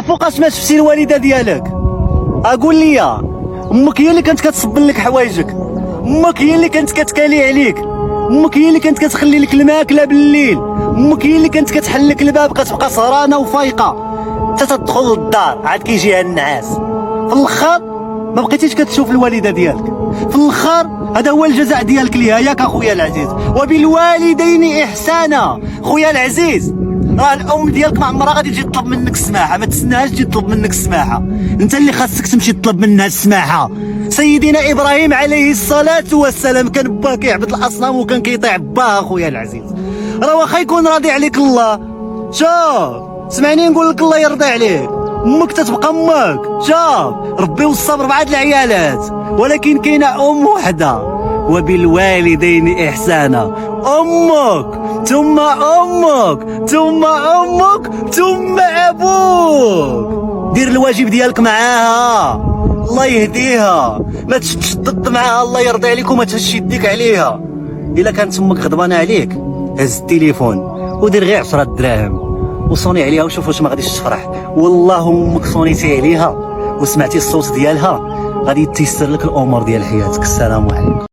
فوقاش ما شفتي الوالده ديالك؟ اقول لي امك هي اللي كانت كتصبن لك حوايجك، امك هي اللي كانت كتكالي عليك، امك هي اللي كانت كتخلي لك الماكله بالليل، امك هي اللي كانت كتحل لك الباب كتبقى سهرانه وفايقه حتى تدخل للدار عاد كيجيها النعاس. في الاخر ما بقيتيش كتشوف الوالده ديالك، في الاخر هذا هو الجزاء ديالك ليها ياك اخويا العزيز. وبالوالدين احسانا. خويا العزيز راه الام ديالك ما عمرها غادي تجي تطلب منك السماحه، ما تسناهاش تجي تطلب منك السماحه، انت اللي خاصك تمشي تطلب منها السماحه. سيدنا ابراهيم عليه الصلاه والسلام كان باه كيعبد الاصنام وكان كيطيع باه اخويا العزيز. راه واخا يكون راضي عليك الله، شوف سمعني نقول لك الله يرضي عليك، امك تتبقى امك، شوف ربي والصبر بعد العيالات، ولكن كاينه ام وحده. وبالوالدين احسانا، امك ثم امك ثم امك ثم ابوك. دير الواجب ديالك معاها، الله يهديها، ما تشدد معاها الله يرضي عليك وما تهش يديك عليها. الا كانت امك غضبانه عليك هز التليفون ودير غير 10 دراهم وصوني عليها وشوف واش ما غاديش تفرح. والله امك صونيتي عليها وسمعتي الصوت ديالها غادي تيسر لك الامور ديال حياتك. السلام عليكم.